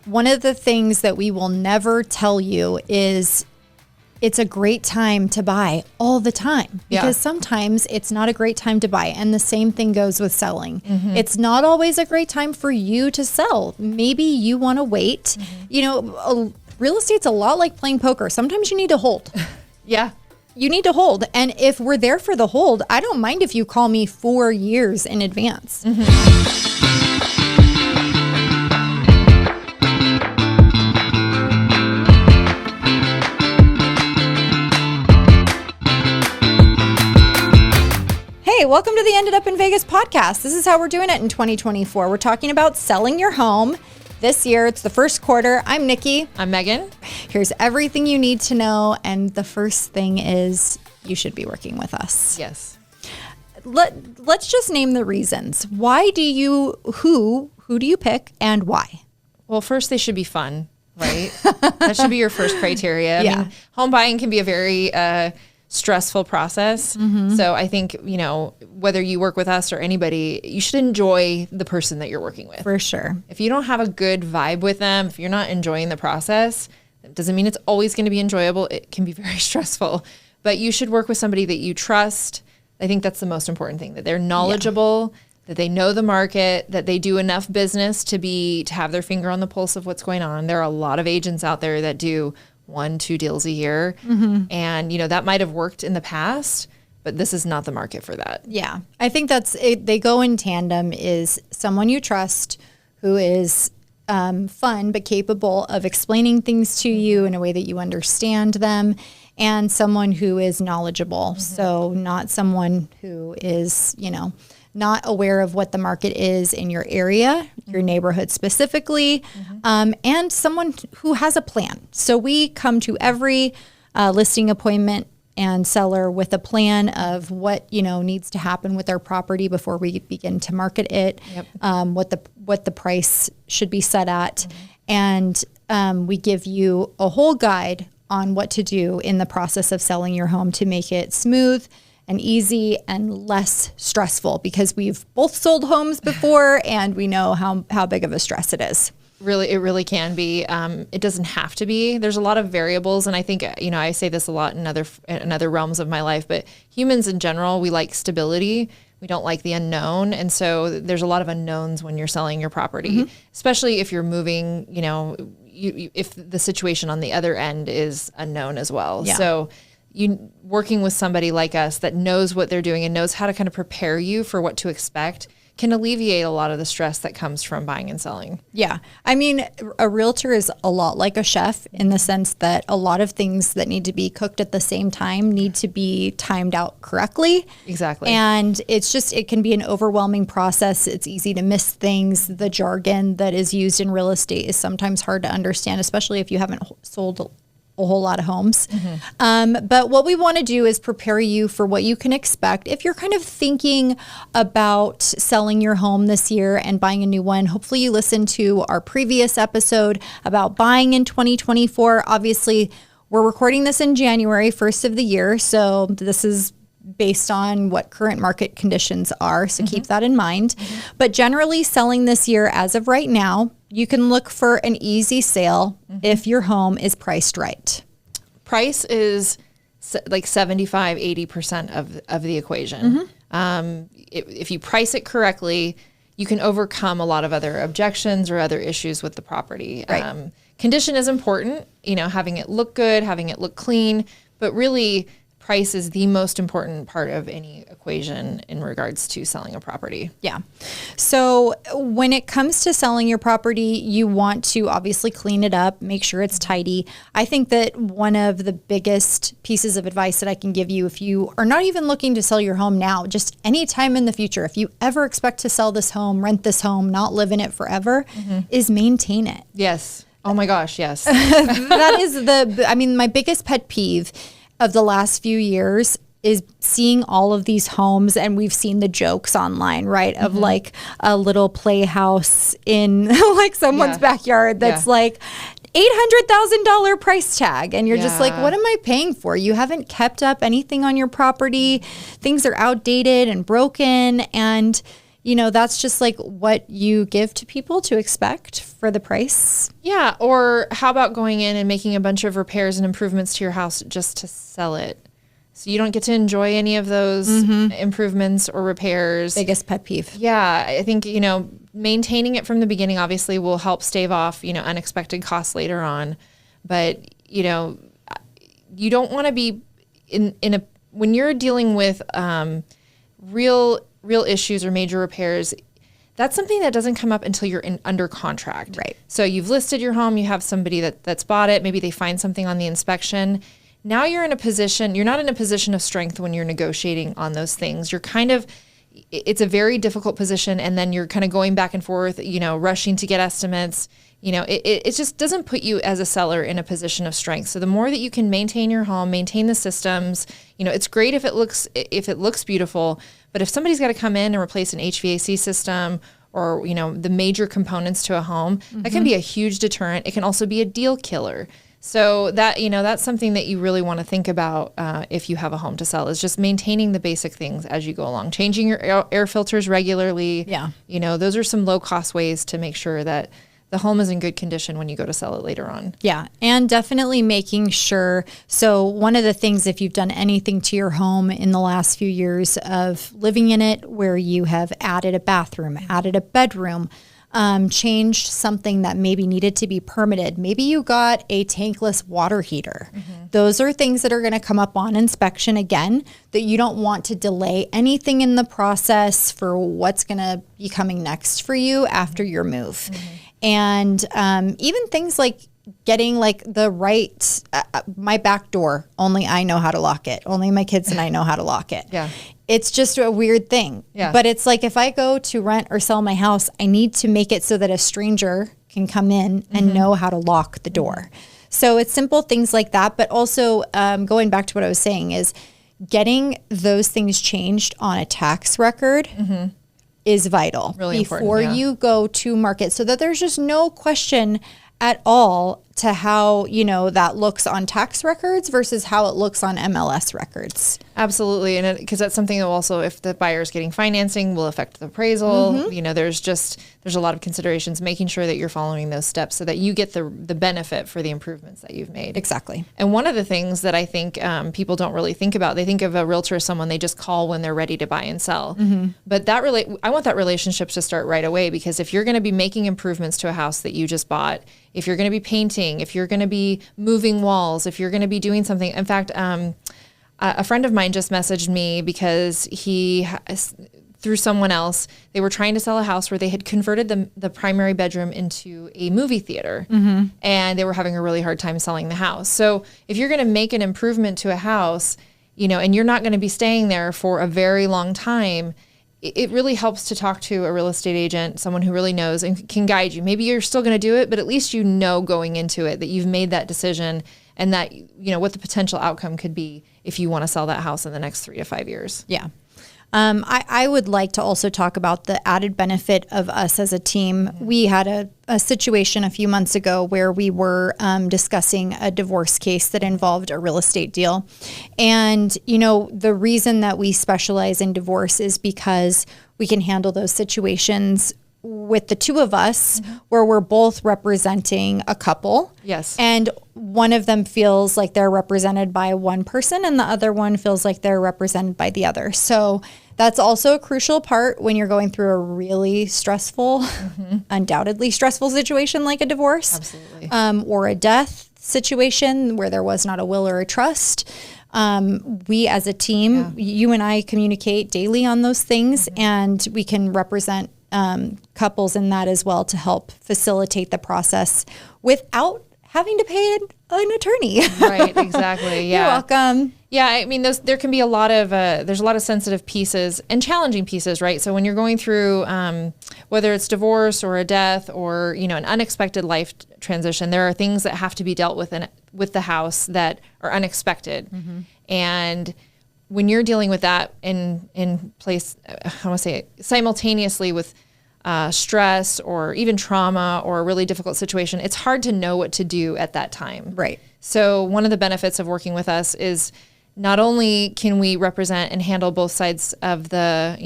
one of the things that we will never tell you is it's a great time to buy all the time, because sometimes it's not a great time to buy. And the same thing goes with selling. It's not always a great time for you to sell. Maybe you want to wait. You know, real estate's a lot like playing poker. Sometimes you need to hold. You need to hold. And if we're there for the hold, I don't mind if you call me 4 years in advance. Hey, welcome to the Ended Up in Vegas podcast. This is how we're doing it in 2024. We're talking about selling your home. This year, it's the first quarter. I'm Nikki. I'm Megan. Here's everything you need to know. And the first thing is you should be working with us. Yes. Let's just name the reasons. Why do you, who do you pick and why? Well, first, they should be fun, right? That should be your first criteria. I mean, home buying can be a very stressful process. So I think, you know, whether you work with us or anybody, you should enjoy the person that you're working with. For sure. If you don't have a good vibe with them, if you're not enjoying the process, it doesn't mean it's always going to be enjoyable. It can be very stressful, but you should work with somebody that you trust. I think that's the most important thing, that they're knowledgeable, that they know the market, that they do enough business to have their finger on the pulse of what's going on. There are a lot of agents out there that do 1-2 deals a year. And, you know, that might have worked in the past, but this is not the market for that. Yeah. I think that's it. They go in tandem, is someone you trust who is fun but capable of explaining things to you in a way that you understand them, and someone who is knowledgeable. So not someone who is, you know, not aware of what the market is in your area, your neighborhood specifically, and someone who has a plan. So we come to every listing appointment and seller with a plan of what, you know, needs to happen with our property before we begin to market it, what the price should be set at. And we give you a whole guide on what to do in the process of selling your home to make it smooth and easy and less stressful, because we've both sold homes before and we know how big of a stress it is. Really, it really can be. It doesn't have to be. There's a lot of variables, and I think, you know, I say this a lot in other realms of my life, but humans in general, we like stability. We don't like the unknown, and so there's a lot of unknowns when you're selling your property, especially if you're moving. You know, if the situation on the other end is unknown as well. So you working with somebody like us that knows what they're doing and knows how to kind of prepare you for what to expect can alleviate a lot of the stress that comes from buying and selling. Yeah. I mean, a realtor is a lot like a chef in the sense that a lot of things that need to be cooked at the same time need to be timed out correctly. Exactly. And it can be an overwhelming process. It's easy to miss things. The jargon that is used in real estate is sometimes hard to understand, especially if you haven't sold a whole lot of homes. But what we want to do is prepare you for what you can expect. If you're kind of thinking about selling your home this year and buying a new one, hopefully you listened to our previous episode about buying in 2024. Obviously, we're recording this in January, first of the year. So this is based on what current market conditions are. So keep that in mind. But generally selling this year as of right now, you can look for an easy sale if your home is priced right. Price is like 75, 80% of the equation. If you price it correctly, you can overcome a lot of other objections or other issues with the property. Right. Condition is important, you know, having it look good, having it look clean, but really price is the most important part of any equation in regards to selling a property. Yeah. So when it comes to selling your property, you want to obviously clean it up, make sure it's tidy. I think that one of the biggest pieces of advice that I can give you, if you are not even looking to sell your home now, just any time in the future, if you ever expect to sell this home, rent this home, not live in it forever, is maintain it. Yes. Oh my gosh, yes. That is my biggest pet peeve of the last few years is seeing all of these homes, and we've seen the jokes online, right? Of like a little playhouse in like someone's backyard that's like $800,000 price tag. And you're just like, what am I paying for? You haven't kept up anything on your property. Things are outdated and broken. And that's just like what you give to people to expect for the price. Yeah. Or how about going in and making a bunch of repairs and improvements to your house just to sell it? So you don't get to enjoy any of those improvements or repairs. Biggest pet peeve. Yeah. I think, maintaining it from the beginning obviously will help stave off, unexpected costs later on. But, you don't want to be when you're dealing with real issues or major repairs, that's something that doesn't come up until you're under contract. Right. So you've listed your home, you have somebody that's bought it, maybe they find something on the inspection. Now you're not in a position of strength when you're negotiating on those things. It's a very difficult position, and then you're kind of going back and forth, rushing to get estimates. It just doesn't put you as a seller in a position of strength. So the more that you can maintain your home, maintain the systems, it's great if it looks beautiful, but if somebody's got to come in and replace an HVAC system or, the major components to a home, that can be a huge deterrent. It can also be a deal killer. So that, that's something that you really want to think about if you have a home to sell, is just maintaining the basic things as you go along, changing your air filters regularly. Yeah. Those are some low cost ways to make sure that the home is in good condition when you go to sell it later on. Yeah. And definitely making sure. So one of the things, if you've done anything to your home in the last few years of living in it, where you have added a bathroom, added a bedroom, changed something that maybe needed to be permitted. Maybe you got a tankless water heater. Those are things that are going to come up on inspection again, that you don't want to delay anything in the process for what's going to be coming next for you after your move. And even things like getting like the right, my back door, only I know how to lock it. Only my kids and I know how to lock it. Yeah. It's just a weird thing. Yeah. But it's like, if I go to rent or sell my house, I need to make it so that a stranger can come in and know how to lock the door. So it's simple things like that. But also going back to what I was saying is getting those things changed on a tax record is vital Really important, before yeah. you go to market, so that there's just no question at all to how, that looks on tax records versus how it looks on MLS records. Absolutely. And because that's something that will also, if the buyer is getting financing, will affect the appraisal. There's a lot of considerations, making sure that you're following those steps so that you get the benefit for the improvements that you've made. Exactly. And one of the things that I think people don't really think about, they think of a realtor as someone they just call when they're ready to buy and sell. But I want that relationship to start right away, because if you're going to be making improvements to a house that you just bought, if you're going to be painting, if you're going to be moving walls, if you're going to be doing something. In fact, a friend of mine just messaged me because through someone else, they were trying to sell a house where they had converted the primary bedroom into a movie theater, and they were having a really hard time selling the house. So if you're going to make an improvement to a house, and you're not going to be staying there for a very long time, it really helps to talk to a real estate agent, someone who really knows and can guide you. Maybe you're still going to do it, but at least going into it that you've made that decision, and that what the potential outcome could be if you want to sell that house in the next 3 to 5 years. Yeah. I would like to also talk about the added benefit of us as a team. We had a situation a few months ago where we were discussing a divorce case that involved a real estate deal. And, the reason that we specialize in divorce is because we can handle those situations with the two of us, where we're both representing a couple. Yes. And one of them feels like they're represented by one person, and the other one feels like they're represented by the other. So that's also a crucial part when you're going through a really stressful, undoubtedly stressful situation like a divorce. Absolutely. Or a death situation where there was not a will or a trust. We as a team, you and I communicate daily on those things, and we can represent couples in that as well to help facilitate the process without having to pay an attorney. Right, exactly. Yeah. You're welcome. Yeah, I mean, there can be a lot of there's a lot of sensitive pieces and challenging pieces, right? So when you're going through whether it's divorce or a death or an unexpected life transition, there are things that have to be dealt with with the house that are unexpected, and when you're dealing with that in place, I want to say it, simultaneously with stress or even trauma or a really difficult situation, it's hard to know what to do at that time. Right. So one of the benefits of working with us is not only can we represent and handle both sides of the,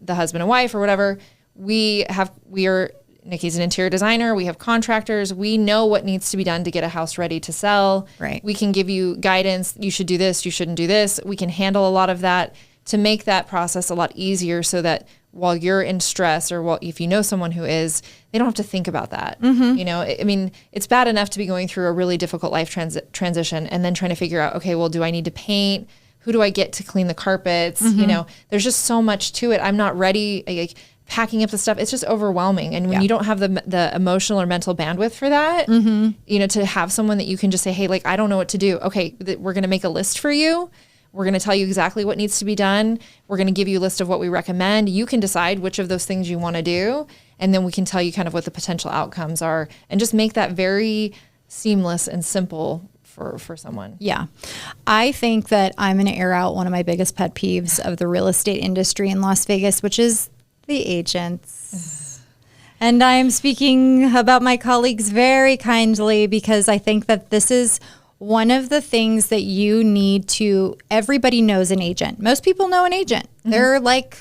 the husband and wife or whatever, Nikki's an interior designer. We have contractors. We know what needs to be done to get a house ready to sell. Right. We can give you guidance. You should do this. You shouldn't do this. We can handle a lot of that to make that process a lot easier so that while you're in stress or if you know someone who is, they don't have to think about that. You know, I mean, it's bad enough to be going through a really difficult life transition and then trying to figure out, okay, well, do I need to paint? Who do I get to clean the carpets? You know, there's just so much to it. I'm not ready. Like, packing up the stuff, it's just overwhelming. And when you don't have the emotional or mental bandwidth for that, you know, to have someone that you can just say, hey, like, I don't know what to do. Okay, we're going to make a list for you. We're going to tell you exactly what needs to be done. We're going to give you a list of what we recommend. You can decide which of those things you want to do. And then we can tell you kind of what the potential outcomes are and just make that very seamless and simple for someone. Yeah. I think that I'm going to air out one of my biggest pet peeves of the real estate industry in Las Vegas, which is the agents. And I'm speaking about my colleagues very kindly because I think that this is one of the things that you need to, everybody knows an agent. Most people know an agent. They're like,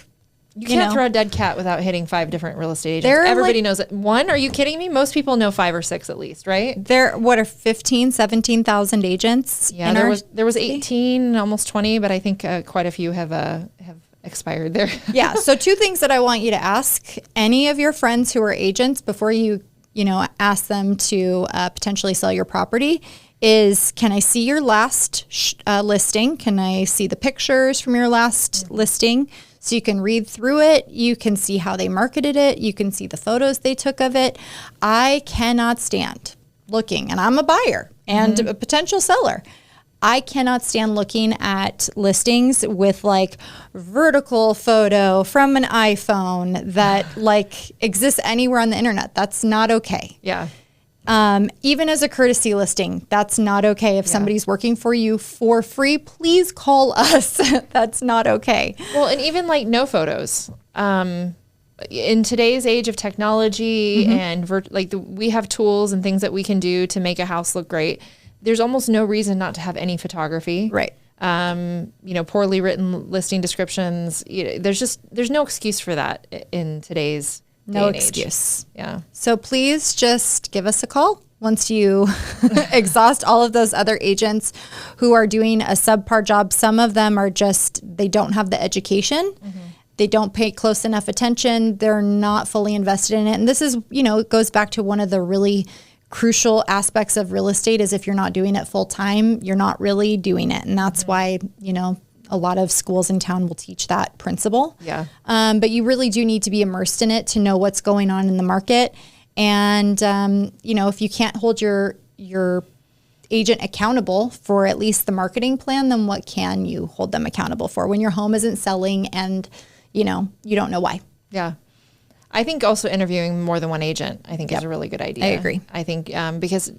you can't throw a dead cat without hitting 5 different real estate agents. Everybody knows it. One, are you kidding me? Most people know 5 or 6 at least, right? There, what are 15, 17,000 agents? Yeah, there was 18, almost 20, but I think quite a few have expired there. Yeah. So 2 things that I want you to ask any of your friends who are agents before you ask them to potentially sell your property is, can I see your last listing? Can I see the pictures from your last listing? So you can read through it. You can see how they marketed it. You can see the photos they took of it. I cannot stand looking, and I'm a buyer and a potential seller. I cannot stand looking at listings with like vertical photo from an iPhone that like exists anywhere on the internet. That's not okay. Yeah. Even as a courtesy listing, that's not okay. If somebody's working for you for free, please call us. That's not okay. Well, and even like no photos. In today's age of technology and we have tools and things that we can do to make a house look great. There's almost no reason not to have any photography. Right. Poorly written listing descriptions. There's no excuse for that in today's No day and excuse. Age. Yeah. So please just give us a call once you exhaust all of those other agents who are doing a subpar job. Some of them are they don't have the education. They don't pay close enough attention. They're not fully invested in it. And this is, it goes back to one of the really crucial aspects of real estate is if you're not doing it full time, you're not really doing it. And that's why, a lot of schools in town will teach that principle. Yeah. But you really do need to be immersed in it to know what's going on in the market. And, if you can't hold your agent accountable for at least the marketing plan, then what can you hold them accountable for when your home isn't selling and, you don't know why? Yeah. I think also interviewing more than one agent, I think is a really good idea. I agree. I think because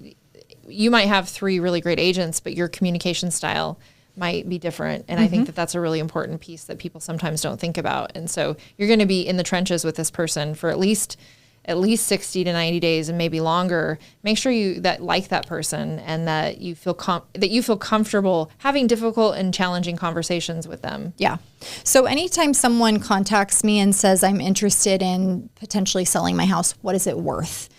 you might have 3 really great agents, but your communication style might be different. And I think that that's a really important piece that people sometimes don't think about. And so you're going to be in the trenches with this person for at least 60 to 90 days and maybe longer. Make sure you like that person and that you feel comfortable having difficult and challenging conversations with them. Yeah. So anytime someone contacts me and says, I'm interested in potentially selling my house, what is it worth?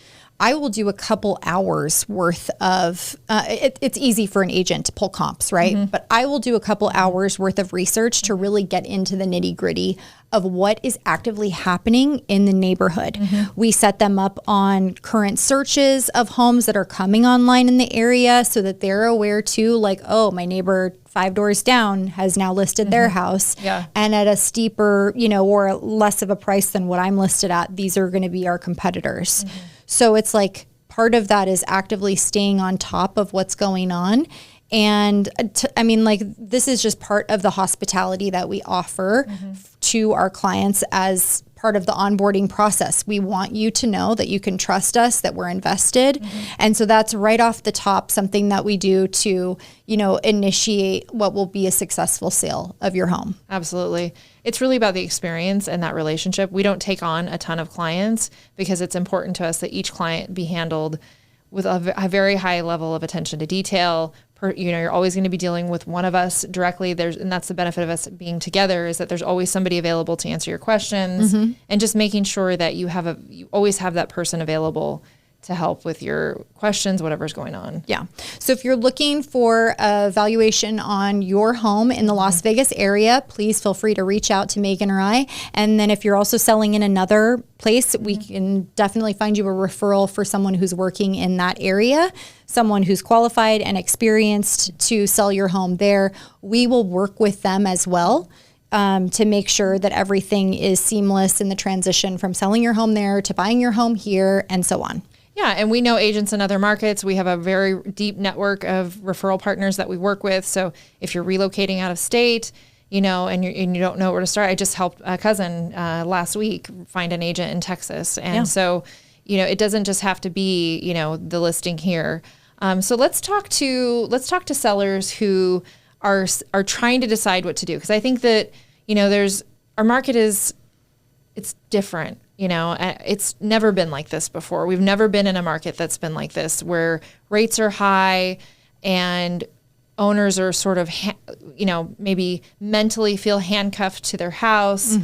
I will do a couple hours worth of, it's easy for an agent to pull comps, right? But I will do a couple hours worth of research to really get into the nitty gritty of what is actively happening in the neighborhood. We set them up on current searches of homes that are coming online in the area so that they're aware too, like, oh, my neighbor 5 doors down has now listed their house and at a steeper, or less of a price than what I'm listed at. These are going to be our competitors. So it's like part of that is actively staying on top of what's going on. And this is just part of the hospitality that we offer to our clients as part of the onboarding process. We want you to know that you can trust us, that we're invested. And so that's right off the top, something that we do to, initiate what will be a successful sale of your home. Absolutely. It's really about the experience and that relationship. We don't take on a ton of clients because it's important to us that each client be handled with a very high level of attention to detail. You're always going to be dealing with one of us directly. And that's the benefit of us being together, is that there's always somebody available to answer your questions, and just making sure that you always have that person available to help with your questions, whatever's going on. Yeah. So if you're looking for a valuation on your home in the Las Vegas area, please feel free to reach out to Megan or I. And then if you're also selling in another place, we can definitely find you a referral for someone who's working in that area, someone who's qualified and experienced to sell your home there. We will work with them as well, to make sure that everything is seamless in the transition from selling your home there to buying your home here and so on. Yeah, and we know agents in other markets. We have a very deep network of referral partners that we work with. So if you're relocating out of state, and you don't know where to start, I just helped a cousin last week find an agent in Texas, and so it doesn't just have to be the listing here. So let's talk to sellers who are trying to decide what to do, because I think that our market it's different. It's never been like this before. We've never been in a market that's been like this, where rates are high and owners are sort of, maybe mentally feel handcuffed to their house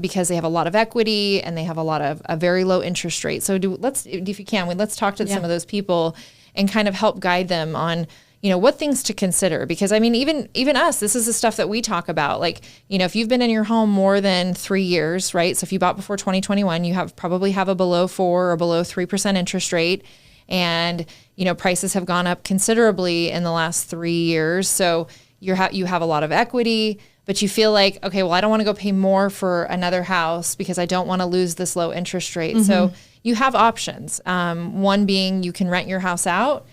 because they have a lot of equity and they have a very low interest rate. So if you can, let's talk to some of those people and kind of help guide them on what things to consider. Because even us, this is the stuff that we talk about. Like, if you've been in your home more than 3 years, right? So if you bought before 2021, you probably have a below 4 or below 3% interest rate. And, prices have gone up considerably in the last 3 years. So you have a lot of equity, but you feel like, okay, well, I don't want to go pay more for another house because I don't want to lose this low interest rate. So you have options. One being you can rent your house out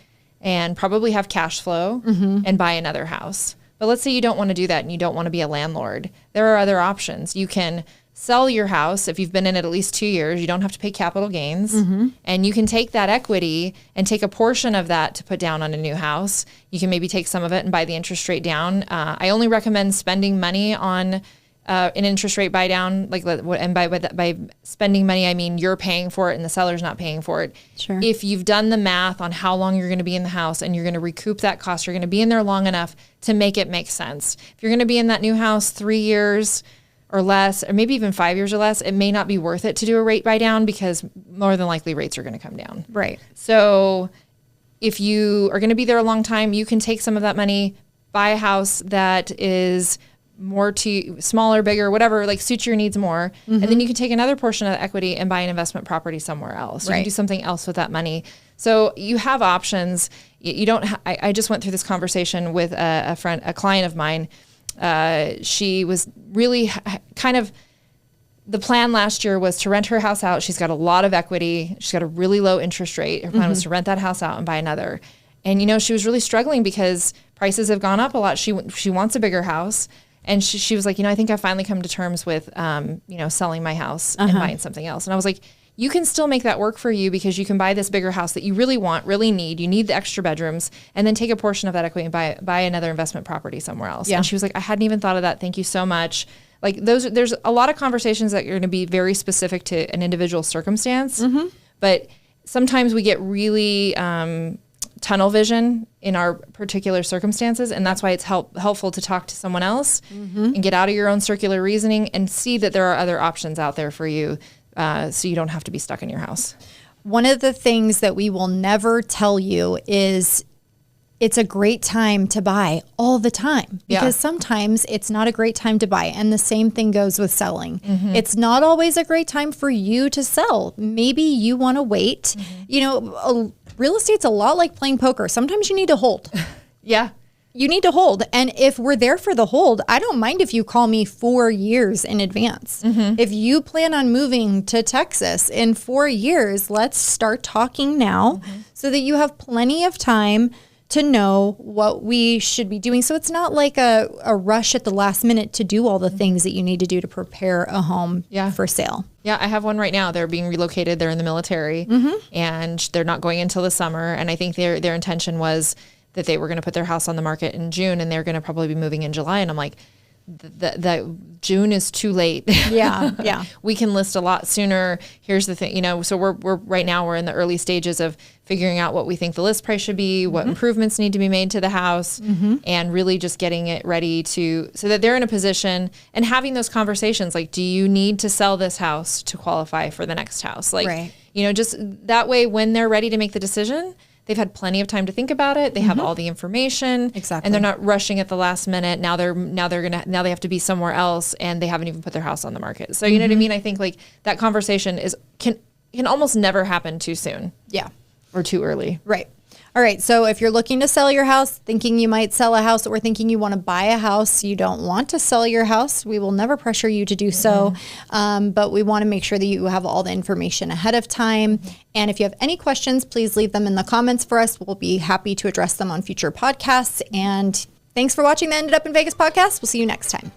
and probably have cash flow and buy another house. But let's say you don't want to do that and you don't want to be a landlord. There are other options. You can sell your house if you've been in it at least 2 years. You don't have to pay capital gains. And you can take that equity and take a portion of that to put down on a new house. You can maybe take some of it and buy the interest rate down. I only recommend spending money on an interest rate buy down, and by spending money, I mean you're paying for it and the seller's not paying for it. Sure. If you've done the math on how long you're going to be in the house and you're going to recoup that cost, you're going to be in there long enough to make it make sense. If you're going to be in that new house 3 years or less, or maybe even 5 years or less, it may not be worth it to do a rate buy down, because more than likely rates are going to come down. Right. So if you are going to be there a long time, you can take some of that money, buy a house that is smaller, bigger, whatever, suits your needs more. And then you can take another portion of the equity and buy an investment property somewhere else. You can do something else with that money. So you have options. You don't, I just went through this conversation with a client of mine. She was really the plan last year was to rent her house out. She's got a lot of equity. She's got a really low interest rate. Her plan was to rent that house out and buy another. And, she was really struggling because prices have gone up a lot. She wants a bigger house. And she was like, I think I finally come to terms with, selling my house and buying something else. And I was like, you can still make that work for you, because you can buy this bigger house that you really want, really need. You need the extra bedrooms, and then take a portion of that equity and buy another investment property somewhere else. Yeah. And she was like, I hadn't even thought of that. Thank you so much. There's a lot of conversations that are going to be very specific to an individual circumstance, but sometimes we get really tunnel vision in our particular circumstances, and that's why it's helpful to talk to someone else and get out of your own circular reasoning and see that there are other options out there for you, so you don't have to be stuck in your house. One of the things that we will never tell you is it's a great time to buy all the time, because sometimes it's not a great time to buy. And the same thing goes with selling. It's not always a great time for you to sell. Maybe you want to wait. Real estate's a lot like playing poker. Sometimes you need to hold. Yeah. You need to hold. And if we're there for the hold, I don't mind if you call me 4 years in advance. If you plan on moving to Texas in 4 years, let's start talking now so that you have plenty of time to know what we should be doing. So it's not like a rush at the last minute to do all the things that you need to do to prepare a home for sale. Yeah, I have one right now. They're being relocated. They're in the military, and they're not going until the summer. And I think their intention was that they were going to put their house on the market in June, and they're going to probably be moving in July. And I'm like, that June is too late. Yeah. We can list a lot sooner. Here's the thing, so we're right now we're in the early stages of figuring out what we think the list price should be, what improvements need to be made to the house, and really just getting it ready so that they're in a position and having those conversations. Like, do you need to sell this house to qualify for the next house? Like, right. Just that way, when they're ready to make the decision, they've had plenty of time to think about it. They have all the information, exactly, and they're not rushing at the last minute. Now they have to be somewhere else, and they haven't even put their house on the market. So you know what I mean? I think like that conversation can almost never happen too soon. Yeah, or too early. Right. All right. So if you're looking to sell your house, thinking you might sell a house, or thinking you want to buy a house, you don't want to sell your house, we will never pressure you to do so. But we want to make sure that you have all the information ahead of time. And if you have any questions, please leave them in the comments for us. We'll be happy to address them on future podcasts. And thanks for watching the Ended Up in Vegas podcast. We'll see you next time.